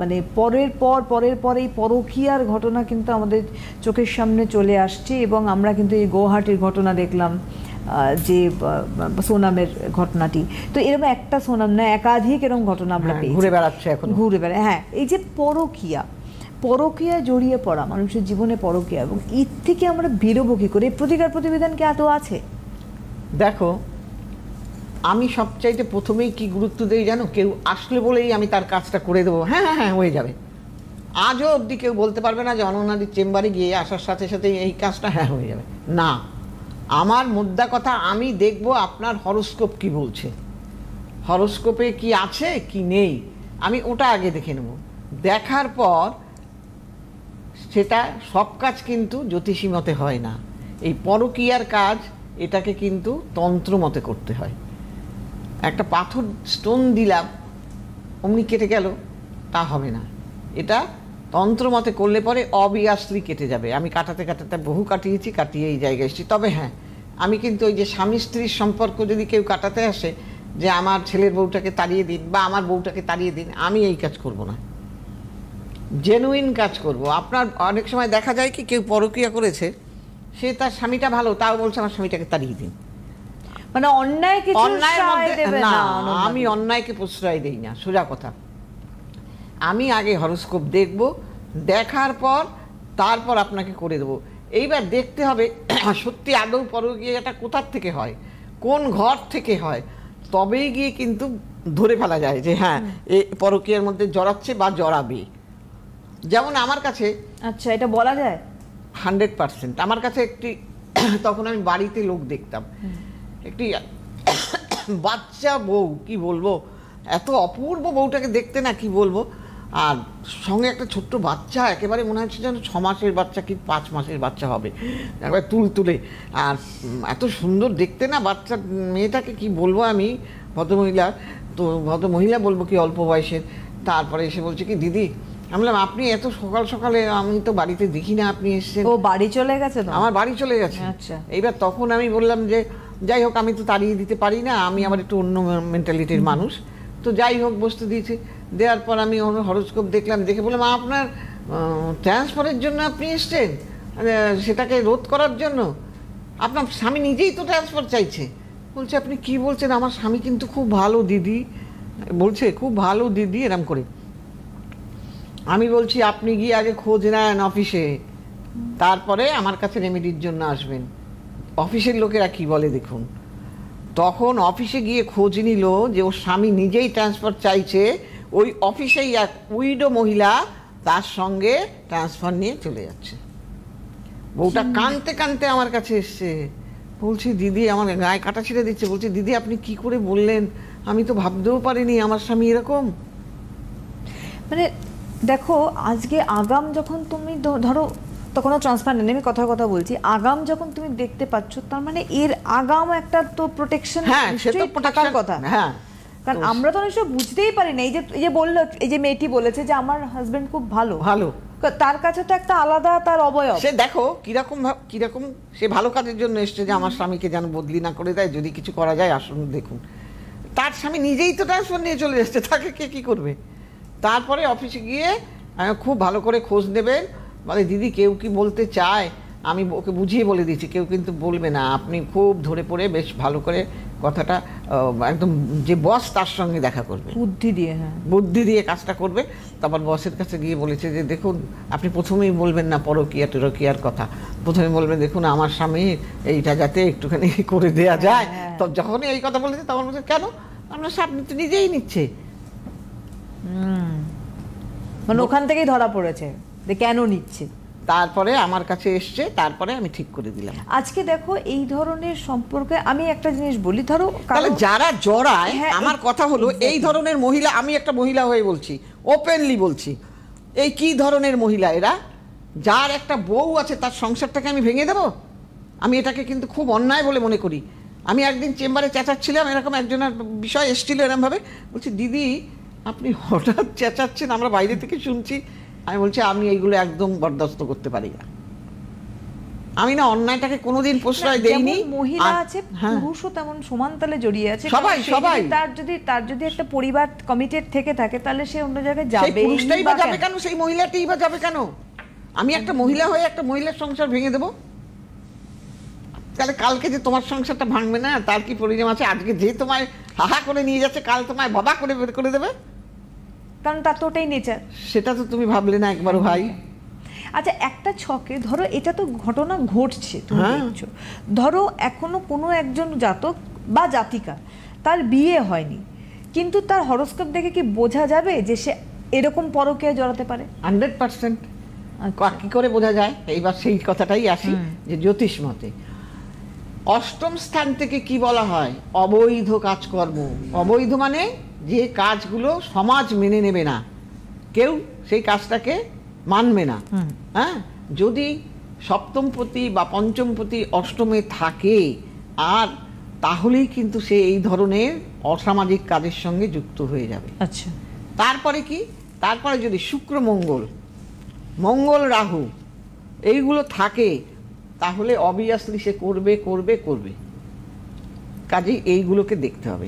মানে পরের পর এই পরকীয়ার ঘটনা কিন্তু আমাদের চোখের সামনে চলে আসছে এবং আমরা কিন্তু এই গুয়াহাটির ঘটনা দেখলাম, যে সোনামের ঘটনাটি। তো এরকম একটা সোনাম না, একাধিক এরকম ঘটনা আমরা পেয়েছি, ঘুরে বেড়াচ্ছে এখন, ঘুরে বেড়ায়। হ্যাঁ, এই যে পরকীয়া জড়িয়ে পড়া, মানুষের জীবনে পরকীয়া, এবং এর থেকে আমরা বেরোবো কি করে? প্রতিকার প্রতিবিধান কি আদৌ আছে? দেখো, আমি সবচাইতে প্রথমেই কি গুরুত্ব দেই জানো? কেউ আসলে বলেই আমি তার কাজটা করে দেবো, হ্যাঁ হ্যাঁ হ্যাঁ হয়ে যাবে। আজও অবধি কেউ বলতে পারবে না যে অনন্যাদির চেম্বারে গিয়ে আসার সাথে সাথে এই কাজটা হ্যাঁ হয়ে যাবে না। আমার মুদ্রা কথা, আমি দেখবো আপনার হরোস্কোপ কি বলছে, হরোস্কোপে কি আছে কি নেই, আমি ওটা আগে দেখে নেব। দেখার পর সেটা সব কাজ কিন্তু জ্যোতিষী মতে হয় না, এই পরকীয়ার কাজ এটাকে কিন্তু তন্ত্র মতে করতে হয়। একটা পাথর স্টোন দিলাম অমনি কেটে গেল তা হবে না, এটা তন্ত্র মতে করলে পরে অবিয়াসলি কেটে যাবে। আমি কাটাতে কাটাতে বহু কাটিয়েছি, কাটিয়ে এই জায়গায় এসেছি। তবে হ্যাঁ, আমি কিন্তু ওই যে স্বামী স্ত্রীর সম্পর্ক যদি কেউ কাটাতে আসে যে আমার ছেলের বউটাকে তাড়িয়ে দিন বা আমার বউটাকে তাড়িয়ে দিন, আমি এই কাজ করব না, জেনুইন কাজ করব। আপনার অনেক সময় দেখা যায় কি, কেউ পরকীয়া করেছে, সে তার স্বামীটা ভালো, তাও বলছে আমার স্বামীটাকে তাড়িয়ে দিন। মানে অন্যায় কিছু না, আমি অন্যায়কে প্রশ্রয় দেই না, সোজা কথা। আমি আগে হরোস্কোপ দেখব, দেখার পর তারপর আপনাকে করে দেবো। এইবার দেখতে হবে সত্যি আদৌ পরকীয়াটা কোথার থেকে হয়, কোন ঘর থেকে হয়, তবেই গিয়ে কিন্তু ধরে ফেলা যায় যে হ্যাঁ এ পরকীয়ার মধ্যে জড়াচ্ছে বা জড়াবে। যেমন আমার কাছে, আচ্ছা, এটা বলা যায় 100%। আমার কাছে একটি, তখন আমি বাড়িতে লোক দেখতাম, একটি বাচ্চা বউ, কি বলবো, এত অপূর্ব বউটাকে দেখতে না, কি বলবো, আর সঙ্গে একটা ছোট্ট বাচ্চা, একেবারে মনে হচ্ছে যেন 6 মাসের বাচ্চা কি 5 মাসের বাচ্চা হবে, একবার তুলে, আর এত সুন্দর দেখতে না বাচ্চা মেয়েটাকে, কি বলবো আমি, ভদ্রমহিলা, তো ভদ্রমহিলা বলবো কি অল্প বয়সের। তারপরে এসে বলছে কি, দিদি, আমি বললাম আপনি এত সকাল সকালে, আমি তো বাড়িতে দেখি না আপনি এসেছেন। ও বাড়ি চলে গেছে? আমার বাড়ি চলে গেছে। আচ্ছা। এইবার তখন আমি বললাম যে যাই হোক, আমি তো তাড়িয়ে দিতে পারি না, আমি আবার একটু অন্য মেন্টালিটির মানুষ, তো যাই হোক বসতে দিয়েছি। দেওয়ার পর আমি হরোস্কোপ দেখলাম, দেখে বললাম আপনার ট্রান্সফারের জন্য আপনি এসছেন, সেটাকে রোধ করার জন্য? আপনার স্বামী নিজেই তো ট্রান্সফার চাইছে। বলছে আপনি কি বলছেন, আমার স্বামী কিন্তু খুব ভালো দিদি, বলছে খুব ভালো দিদি এরম করে। আমি বলছি আপনি গিয়ে আগে খোঁজ নেন অফিসে, তারপরে আমার কাছে রেমেডির জন্য আসবেন। অফিসের লোকেরা কি বলে দেখুন। তখন অফিসে গিয়ে খোঁজ নিল যে ওর স্বামী নিজেই ট্রান্সফার চাইছে, ওই অফিসেই এক উইডো মহিলা তার সঙ্গে ট্রান্সফার নিয়ে চলে যাচ্ছে। বউটা কাঁদতে কাঁদতে আমার কাছে এসছে, বলছি দিদি, আমার গায়ে কাটা ছিঁড়ে দিচ্ছে, বলছি দিদি আপনি কি করে বললেন, আমি তো ভাবতেও পারিনি আমার স্বামী এরকম। মানে দেখো, আজকে আগাম যখন তুমি ধরো, তখনও ট্রান্সফার নেই, আমি কথা বলছি, আগাম যখন তুমি দেখতে পাচ্ছ, তার মানে এর আগাম একটা তো প্রোটেকশন থাকার কথা। হ্যাঁ, কারণ আমরা তো অনেক সময় বুঝতেই পারি না। এই যে বললো, এই যে মেয়েটি বলেছে যে আমার হাজবেন্ড খুব ভালো, তার কাছে তো একটা আলাদা তার অবয়ব। সে দেখো কিরকম সে ভালো কাজের জন্য এসছে, যে আমার স্বামীকে যেন বদলি না করে দেয়, যদি কিছু করা যায় আসুন দেখুন। তার স্বামী নিজেই তো ট্রান্সফার নিয়ে চলে এসছে, তাকে কে কি করবে? তারপরে অফিসে গিয়ে খুব ভালো করে খোঁজ নেবেন, বলে দিদি কেউ কি বলতে চায়, আমি ওকে বুঝিয়ে বলে দিয়েছি কেউ কিন্তু বলবে না, আপনি খুব ধরে পড়ে বেশ ভালো করে কথাটা একদম যে বস তার সঙ্গে দেখা করবে, বুদ্ধি দিয়ে কাজটা করবে। তারপর বসের কাছে গিয়ে বলেছে যে দেখুন, আপনি প্রথমেই বলবেন না পরকীয়া টরকীয়ার কথা, প্রথমে বলবেন দেখুন আমার স্বামী এইটা যাতে একটুখানি করে দেওয়া যায়। তো যখনই এই কথা বলেছে তখন বলছে কেন, আপনার স্বামী তো নিজেই নিচ্ছে। মানে ওখান থেকেই ধরা পড়েছে যে কেন নিচ্ছে। তারপরে আমার কাছে এসছে, তারপরে আমি ঠিক করে দিলাম। আজকে দেখো, এই ধরনের সম্পর্কে আমি একটা জিনিস বলি, ধরো তাহলে যারা জড়ায়, আমার কথা হলো এই ধরনের মহিলা, আমি একটা মহিলা হয়ে বলছি, ওপেনলি বলছি, এই কি ধরনের মহিলা এরা, যার একটা বউ আছে তার সংসারটাকে আমি ভেঙে দেবো? আমি এটাকে কিন্তু খুব অন্যায় বলে মনে করি। আমি একদিন চেম্বারে চেঁচাচ্ছিলাম, এরকম একজনের বিষয় এসেছিল এরকমভাবে, বলছি দিদি আপনি হঠাৎ চেঁচাচ্ছেন, আমরা বাইরে থেকে শুনছি। আমি বলছি আমি এইগুলো একদম বরদাস্ত করতে পারি না, আমি না অন্যায়টাকে কোনোদিন প্রশ্রয় দেইনি। মহিলা আছে, পুরুষও তেমন সমান তালে জড়িয়ে আছে, সবাই। তার যদি একটা পরিবার কমিটেড থেকে থাকে তাহলে সে অন্য জায়গায় যাবে। পুরুষটাই বা যাবে কেন, সেই মহিলাটাই বা যাবে কেন? আমি একটা মহিলা হয়ে একটা মহিলার সংসার ভেঙে দেবো? তাহলে কালকে যে তোমার সংসারটা ভাঙবে না তার কি পরিণাম আছে? আজকে যে তোমায় হাহা করে নিয়ে যাচ্ছে, কাল তোমায় বাবা করে বের করে দেবে, কারণ তার তো ওটাই নেচার। সেটা তো তুমি ভাবলে না একবারও ভাই। আচ্ছা, একটা ছকে ধরো এটা তো ঘটনা ঘটছে, তুমি দেখছো, ধরো এখনো কোনো একজন জাতক বা জাতিকা তার বিয়ে হয়নি, কিন্তু তার হরোস্কোপ দেখে কি বোঝা যাবে যে সে এরকম পরকীয়ায় জড়াতে পারে? 100%। কি করে বোঝা যায়? এইবার সেই কথাটাই আসি যে জ্যোতিষ মতে অষ্টম স্থান থেকে কি বলা হয়? অবৈধ কাজকর্ম। অবৈধ মানে যে কাজগুলো সমাজ মেনে নেবে না, কেউ সেই কাজটাকে মানবে না। হ্যাঁ, যদি সপ্তমপতি বা পঞ্চমপতি অষ্টমে থাকে আর তাহলেই কিন্তু সে এই ধরনের অসামাজিক কাজের সঙ্গে যুক্ত হয়ে যাবে। আচ্ছা, তারপরে কি? তারপরে যদি শুক্র মঙ্গল রাহু এইগুলো থাকে তাহলে অবভিয়াসলি সে করবে করবে করবে। কাজেই এইগুলোকে দেখতে হবে,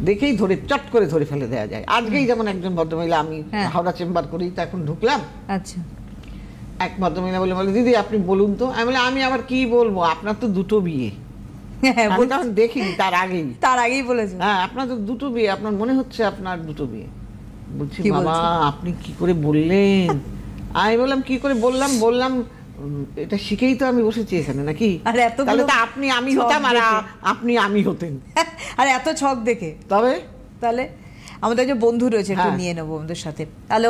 দেখেই চট করে ধরে ফেলে দেওয়া যায়। আজকেই যেমন একজন ভদ্রমহিলা, আমি হাওড়া চেম্বার করেই তো এখন ঢুকলাম, আচ্ছা, এক ভদ্রমহিলা বলে দিদি আপনি বলুন তো। আমি বলে আমি আবার কি বলবো, আপনার তো দুটো বিয়ে। আমি তখন দেখিনি, তার আগেই বলেছে, হ্যাঁ আপনার তো দুটো বিয়ে, আপনার মনে হচ্ছে আপনার দুটো বিয়ে। বলছি বাবা আপনি কি করে বললেন? আমি বললাম কি করে বললাম এটা শিখেই তো আমি বসেছি এখানে, নাকি? তাহলে তো আপনি আমি হতাম আর আপনি আমি হতেন। আর এত ছক দেখে তবে তাহলে আমাদের যে বন্ধু রয়েছে একটু নিয়ে নেবো আমাদের সাথে। হ্যালো।